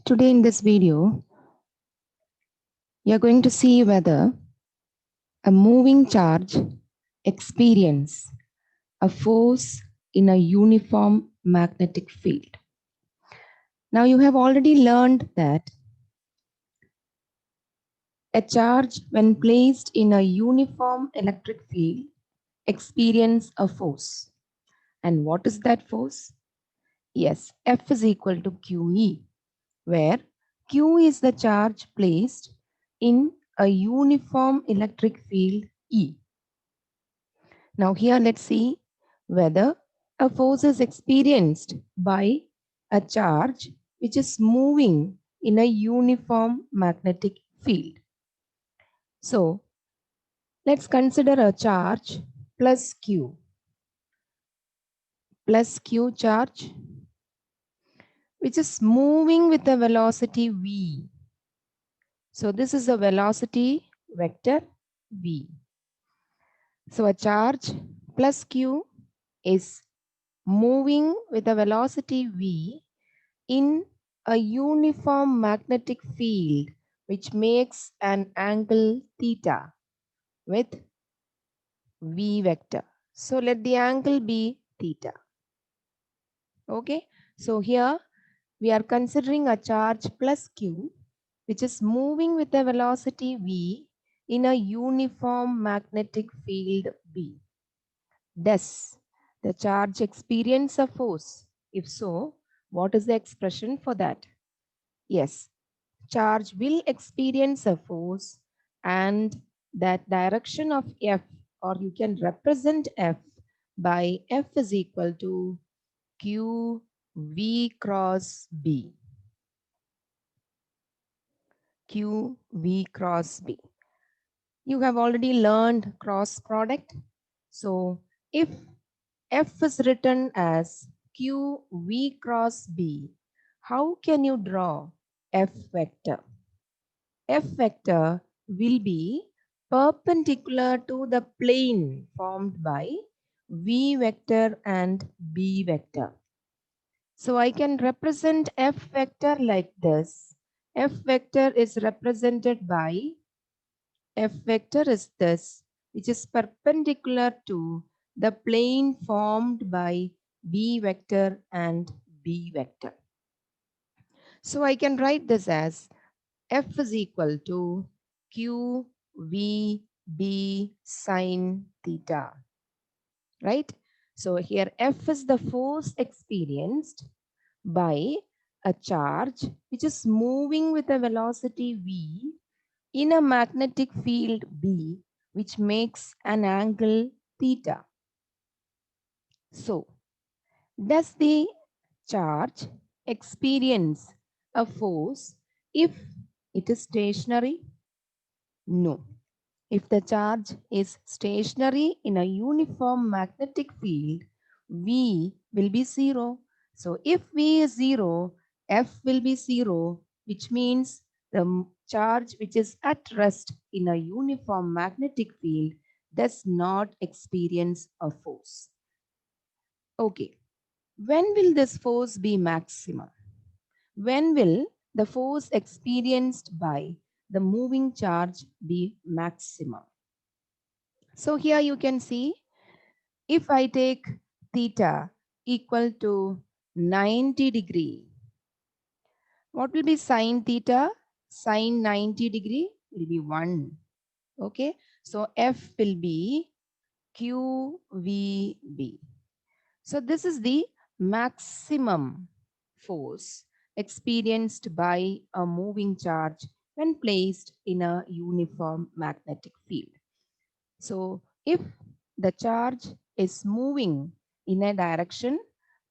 Today in this video, you are going to see whether a moving charge experience a force in a uniform magnetic field. Now you have already learned that a charge when placed in a uniform electric field experience a force. And what is that force? Yes, F is equal to QE, where Q is the charge placed in a uniform electric field E. Now here let's see whether a force is experienced by a charge which is moving in a uniform magnetic field. So let's consider a charge plus Q charge which is moving with a velocity v. So this is a velocity vector v. So a charge plus Q is moving with a velocity v in a uniform magnetic field which makes an angle theta with v vector. So let the angle be theta. Okay, so here we are considering a charge plus Q which is moving with a velocity v in a uniform magnetic field B. Does the charge experience a force? If so, what is the expression for that? Yes, charge will experience a force and that direction of F, or you can represent F by F is equal to Q V cross B. Q V cross B. You have already learned cross product. So if F is written as Q V cross B, how can you draw F vector? F vector will be perpendicular to the plane formed by V vector and B vector. So I can represent F vector like this. F vector is represented by F vector is this, which is perpendicular to the plane formed by B vector and B vector. So I can write this as F is equal to Q V B sine theta, right? So here F is the force experienced by a charge which is moving with a velocity v in a magnetic field B, which makes an angle theta. So, does the charge experience a force if it is stationary? No. If the charge is stationary in a uniform magnetic field, V will be 0. So if V is 0, F will be 0, which means the charge which is at rest in a uniform magnetic field does not experience a force. Okay, when will this force be maximum? When will the force experienced by the moving charge be maximum? So here you can see, if I take theta equal to 90 degree, what will be sine theta? Sine 90 degree will be 1. Okay, so F will be QVB. So this is the maximum force experienced by a moving charge when placed in a uniform magnetic field. So if the charge is moving in a direction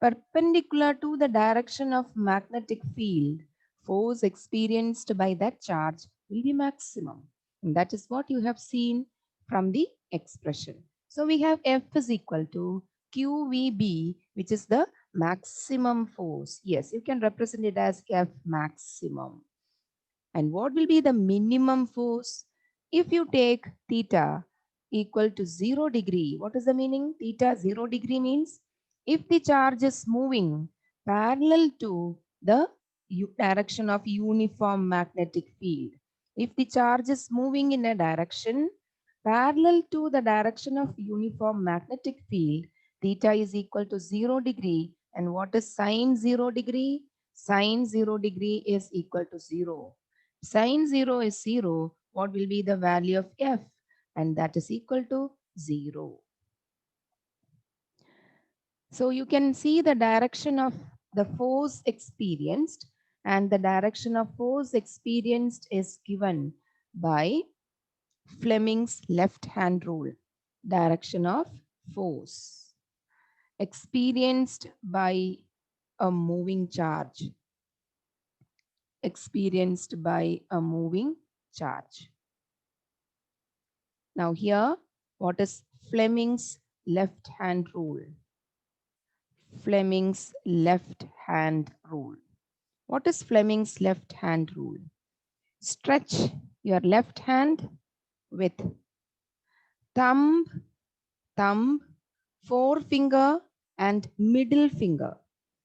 perpendicular to the direction of magnetic field, force experienced by that charge will be maximum. And that is what you have seen from the expression. So we have F is equal to QVB, which is the maximum force. Yes, you can represent it as F maximum. And what will be the minimum force? If you take theta equal to 0 degree, what is the meaning? Theta 0 degree means if the charge is moving parallel to the direction of uniform magnetic field. If the charge is moving in a direction parallel to the direction of uniform magnetic field, theta is equal to 0 degree. And what is sine 0 degree? Sine 0 degree is equal to 0. Sine 0 is 0. What will be the value of F? And that is equal to 0. So you can see the direction of the force experienced, and the direction of force experienced is given by Fleming's left hand rule. Direction of force experienced by a moving charge. Experienced by a moving charge. Now here, what is Fleming's left hand rule? Fleming's left hand rule. What is Fleming's left hand rule? Stretch your left hand with thumb, thumb, forefinger and middle finger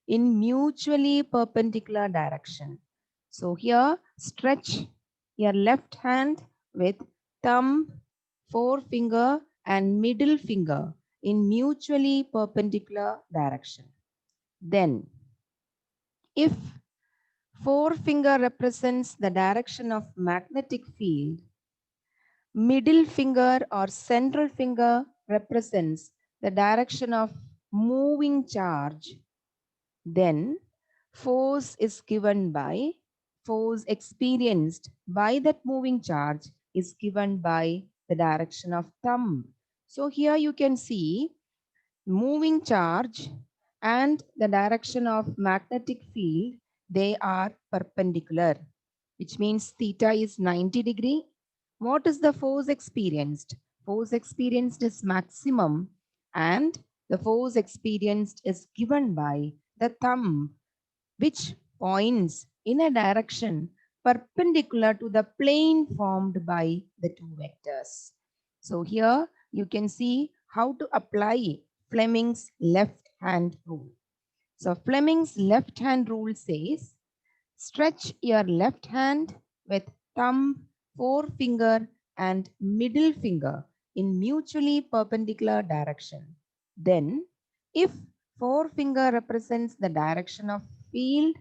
in mutually perpendicular direction. So here stretch your left hand with thumb, forefinger and middle finger in mutually perpendicular direction. Then if forefinger represents the direction of magnetic field, middle finger or central finger represents the direction of moving charge, then force is given by, force experienced by that moving charge is given by the direction of thumb. So here you can see moving charge and the direction of magnetic field, they are perpendicular, which means theta is 90 degree. What is the force experienced? Force experienced is maximum, and the force experienced is given by the thumb, which points in a direction perpendicular to the plane formed by the two vectors. So here you can see how to apply Fleming's left hand rule. So Fleming's left hand rule says, stretch your left hand with thumb, forefinger and middle finger in mutually perpendicular direction. Then if forefinger represents the direction of field,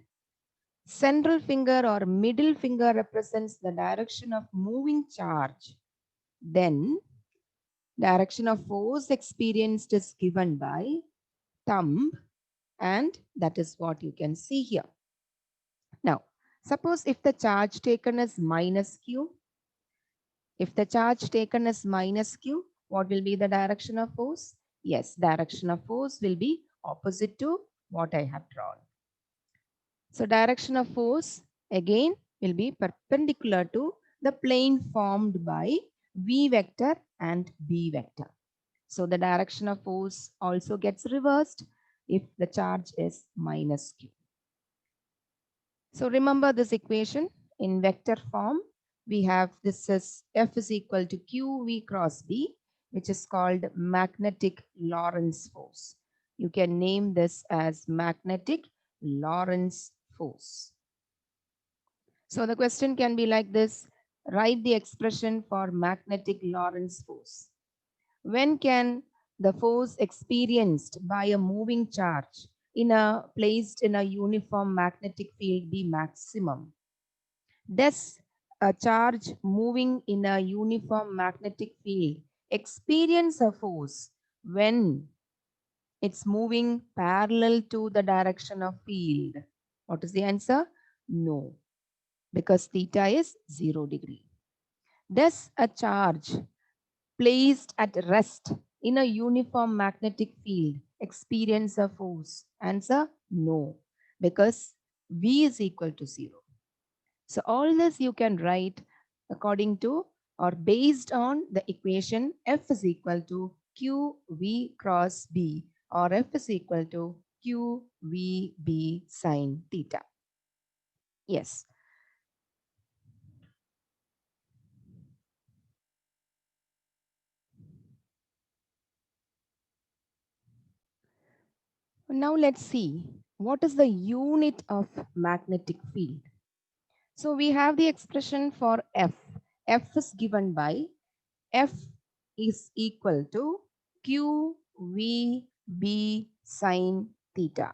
central finger or middle finger represents the direction of moving charge, then direction of force experienced is given by thumb, and that is what you can see here. Now, suppose if the charge taken is minus q, if the charge taken is minus q, what will be the direction of force? Yes, direction of force will be opposite to what I have drawn. So direction of force again will be perpendicular to the plane formed by v vector and b vector. So the direction of force also gets reversed if the charge is minus q. So remember this equation in vector form. We have this is F is equal to QV cross B, which is called magnetic Lorentz force. You can name this as magnetic Lorentz force. So the question can be like this. Write the expression for magnetic Lorentz force. When can the force experienced by a moving charge placed in a uniform magnetic field be maximum? Does a charge moving in a uniform magnetic field experience a force when it's moving parallel to the direction of field? What is the answer? No, because theta is 0 degree. Does a charge placed at rest in a uniform magnetic field experience a force? Answer, no, because V is equal to 0. So all this you can write according to or based on the equation F is equal to QV cross B, or F is equal to QVB sine theta. Yes. Now let's see what is the unit of magnetic field? So we have the expression for F. F is given by F is equal to Q V B sine theta.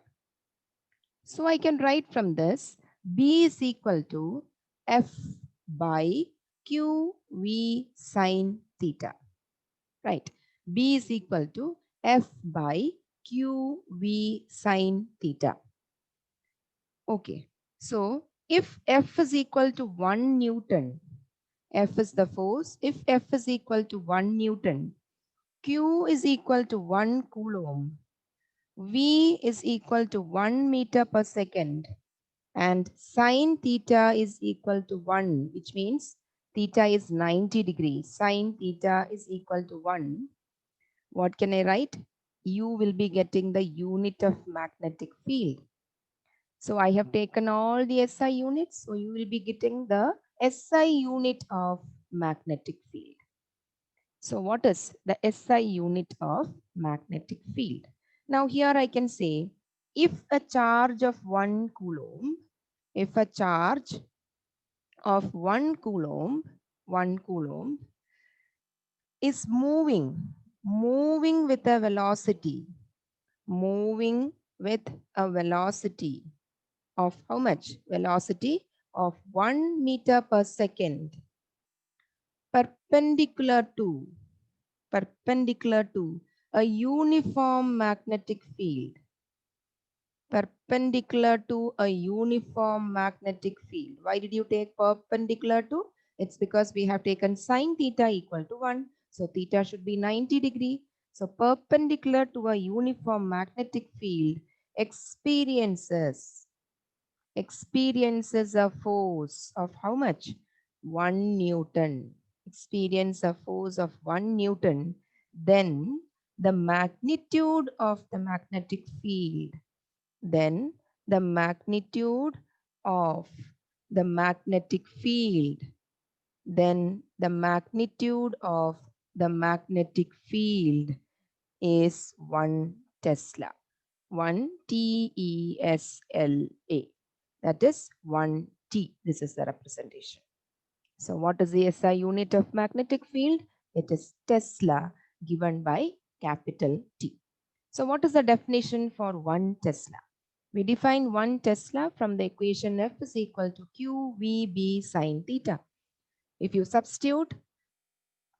So I can write from this B is equal to F by Q V sine theta. Right. B is equal to F by Q V sine theta. Okay. So if F is equal to 1 Newton, F is the force. If F is equal to 1 Newton, Q is equal to 1 Coulomb, V is equal to 1 meter per second, and sine theta is equal to 1, which means theta is 90 degrees. Sine theta is equal to 1. What can I write? You will be getting the unit of magnetic field. So I have taken all the SI units. So you will be getting the SI unit of magnetic field. So what is the SI unit of magnetic field? Now here I can say if a charge of 1 coulomb, if a charge of 1 coulomb is moving with a velocity, moving with a velocity of how much? Velocity of 1 meter per second, perpendicular to a uniform magnetic field, perpendicular to a uniform magnetic field. Why did you take perpendicular to? It's because we have taken sine theta equal to 1. So theta should be 90 degree. So perpendicular to a uniform magnetic field experiences a force of how much? 1 Newton. Experience a force of 1 Newton. Then the magnitude of the magnetic field. Then the magnitude of the magnetic field. Then the magnitude of the magnetic field is 1 Tesla. 1 TeSLA. That is 1 T. This is the representation. So what is the SI unit of magnetic field? It is Tesla given by capital T. So what is the definition for 1 Tesla? We define 1 Tesla from the equation F is equal to QVB sine theta. If you substitute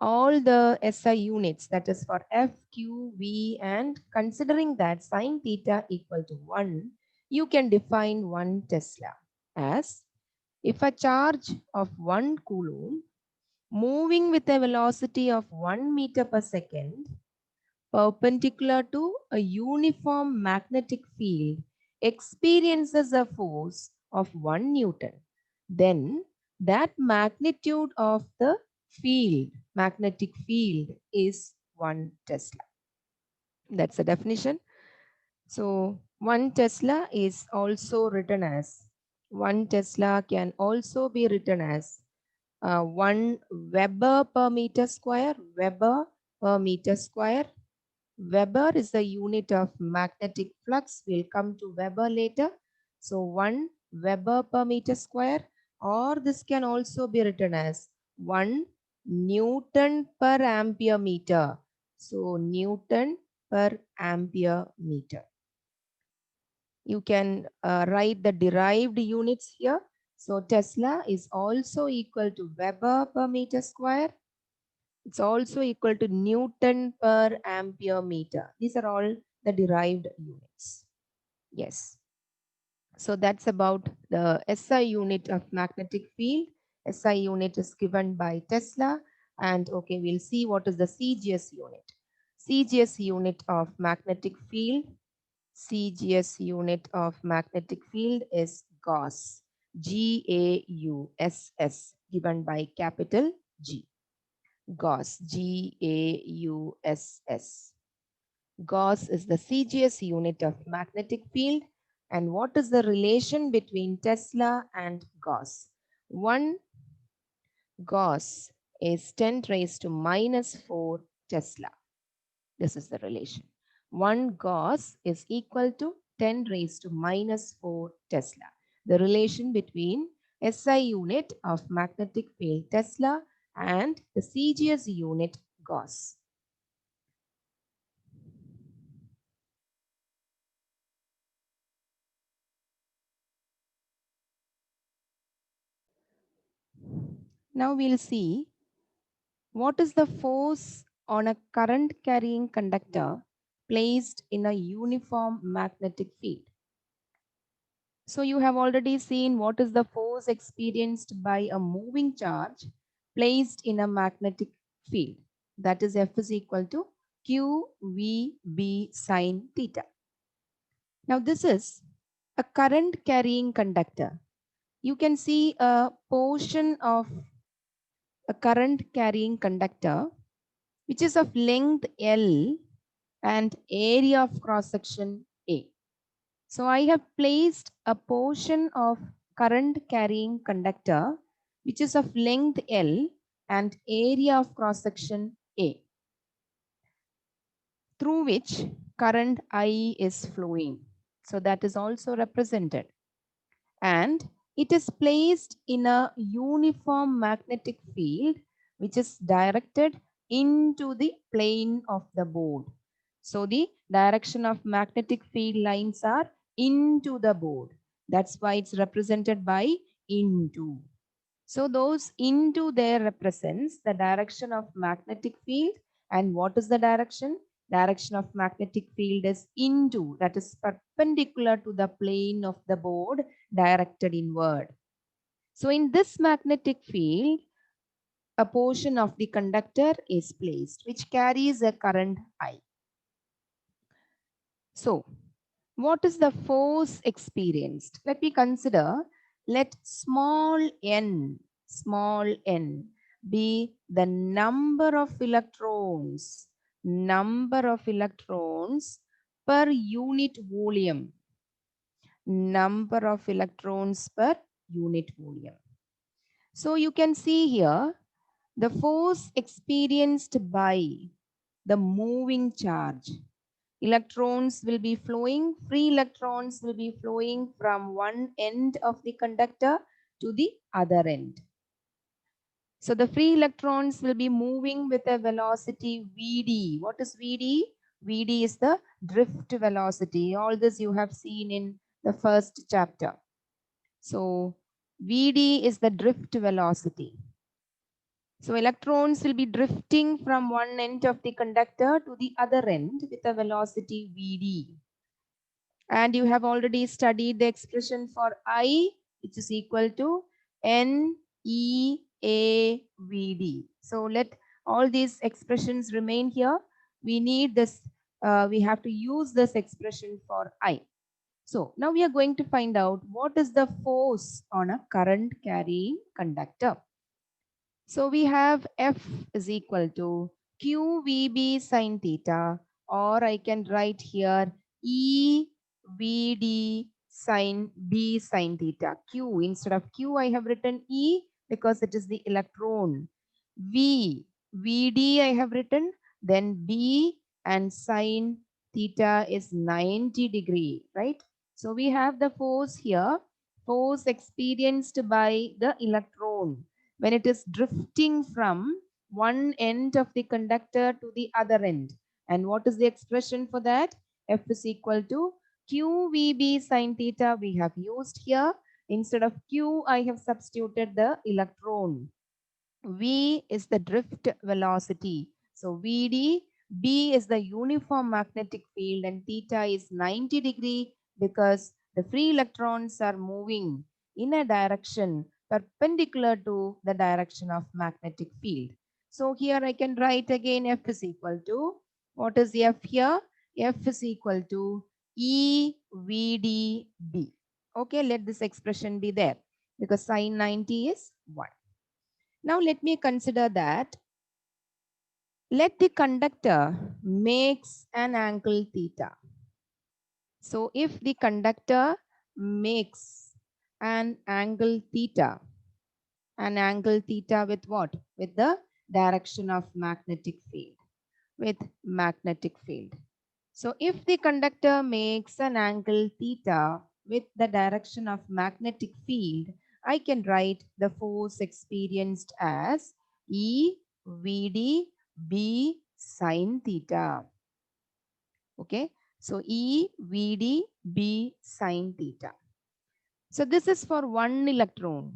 all the SI units, that is for F, Q, V, and considering that sine theta equal to 1, you can define 1 Tesla as if a charge of 1 coulomb moving with a velocity of 1 meter per second perpendicular to a uniform magnetic field experiences a force of 1 Newton, then that magnitude of the magnetic field is 1 Tesla. That's the definition. So 1 Tesla is also written as 1 Tesla can also be written as 1 Weber per meter square. Weber per meter square. Weber is the unit of magnetic flux. We'll come to Weber later. So 1 Weber per meter square, or this can also be written as 1 Newton per ampere meter. So Newton per ampere meter. You can write the derived units here. So Tesla is also equal to Weber per meter square. It's also equal to Newton per ampere meter. These are all the derived units. Yes. So that's about the SI unit of magnetic field. SI unit is given by Tesla. And okay, we'll see what is the CGS unit. CGS unit of magnetic field. CGS unit of magnetic field is Gauss. Gauss given by capital G. Gauss, Gauss. Gauss is the CGS unit of magnetic field. And what is the relation between Tesla and Gauss? 1 Gauss is 10 raised to minus 4 Tesla. This is the relation. 1 Gauss is equal to 10 raised to minus 4 Tesla. The relation between SI unit of magnetic field Tesla and the CGS unit Gauss. Now we'll see what is the force on a current carrying conductor placed in a uniform magnetic field. So you have already seen what is the force experienced by a moving charge placed in a magnetic field. That is F is equal to QVB sine theta. Now this is a current carrying conductor. You can see a portion of a current carrying conductor which is of length L and area of cross section A. So I have placed a portion of current carrying conductor which is of length L and area of cross section A, through which current I is flowing. So that is also represented. And it is placed in a uniform magnetic field which is directed into the plane of the board. So the direction of magnetic field lines are into the board. That's why it's represented by into. So those into there represents the direction of magnetic field. And what is the direction? Direction of magnetic field is into, that is perpendicular to the plane of the board, directed inward. So in this magnetic field, a portion of the conductor is placed which carries a current I. So what is the force experienced? Let me consider, let small n be the number of electrons per unit volume. Number of electrons per unit volume. So you can see here the force experienced by the moving charge. Electrons will be flowing, free electrons will be flowing from one end of the conductor to the other end. So the free electrons will be moving with a velocity Vd. What is Vd? Vd is the drift velocity. All this you have seen in the first chapter. So Vd is the drift velocity. So electrons will be drifting from one end of the conductor to the other end with a velocity Vd. And you have already studied the expression for I, which is equal to NEAVD. So let all these expressions remain here. We need this, we have to use this expression for I. So now we are going to find out what is the force on a current carrying conductor. So we have F is equal to QVB sine theta, or I can write here EVD sine B sine theta. Q, instead of Q I have written E because it is the electron. VD I have written, then B, and sine theta is 90 degree, right? So we have the force here, force experienced by the electron when it is drifting from one end of the conductor to the other end. And what is the expression for that? F is equal to QVB sine theta we have used here. Instead of Q, I have substituted the electron. V is the drift velocity. So VD, B is the uniform magnetic field, and theta is 90 degree because the free electrons are moving in a direction perpendicular to the direction of magnetic field. So here I can write again F is equal to, what is F here? F is equal to EVDB. Okay, let this expression be there because sine 90 is 1. Now let me consider that let the conductor makes an angle theta. So if the conductor makes an angle theta with what? With the direction of magnetic field, with magnetic field. So if the conductor makes an angle theta with the direction of magnetic field, I can write the force experienced as E Vd B sine theta. Okay, so E Vd B sine theta. So this is for one electron.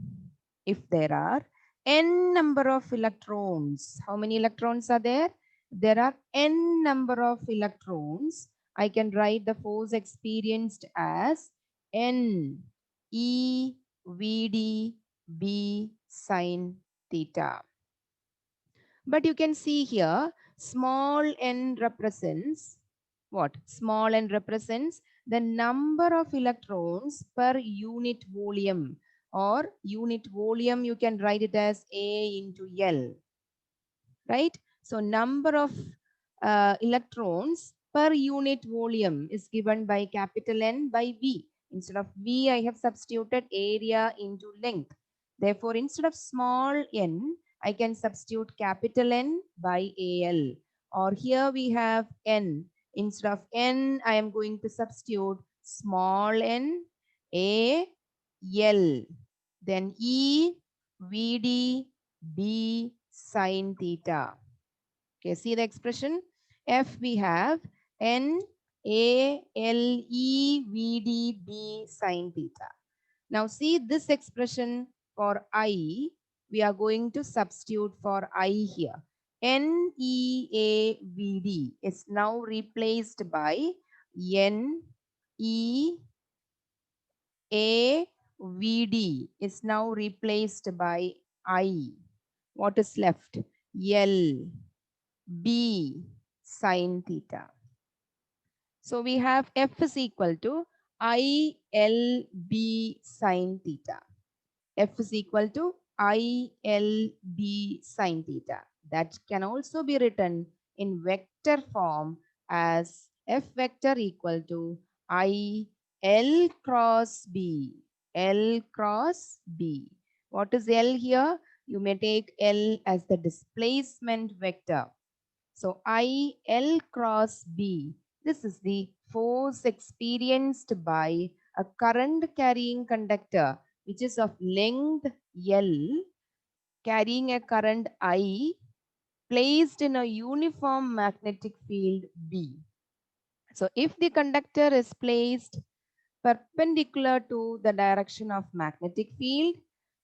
If there are n number of electrons, how many electrons are there? There are n number of electrons. I can write the force experienced as n E Vd B sine theta. But you can see here, small n represents what? Small n represents the number of electrons per unit volume, or unit volume you can write it as A into L, right? So number of electrons per unit volume is given by capital N by V. Instead of V, I have substituted area into length. Therefore, instead of small n, I can substitute capital N by AL. Or here we have N. Instead of N, I am going to substitute small n, A, L. Then E, VD, B sine theta. Okay, see the expression? F we have N A L E V D B sine theta. Now see this expression for I, we are going to substitute for I here. N E A V D is now replaced by N E A V D is now replaced by I. What is left? L B sine theta. So we have F is equal to I L B sine theta. F is equal to I L B sine theta. That can also be written in vector form as F vector equal to I L cross B. L cross B. What is L here? You may take L as the displacement vector. So I L cross B. This is the force experienced by a current carrying conductor which is of length L carrying a current I placed in a uniform magnetic field B. So if the conductor is placed perpendicular to the direction of magnetic field,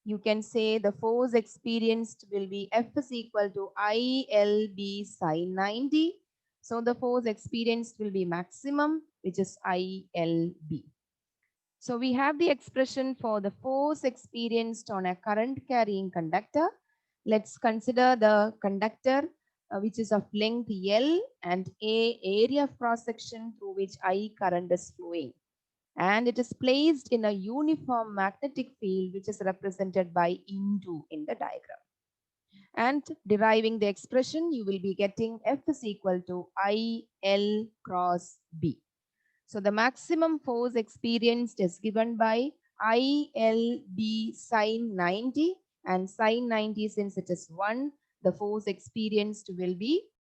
you can say the force experienced will be F is equal to ILB sine 90. So the force experienced will be maximum, which is ILB. So we have the expression for the force experienced on a current carrying conductor. Let's consider the conductor which is of length L and A area of cross section through which I current is flowing. And it is placed in a uniform magnetic field which is represented by into in the diagram. And deriving the expression, you will be getting F is equal to IL cross B. So the maximum force experienced is given by ILB sine 90, and sine 90, since it is 1, the force experienced will be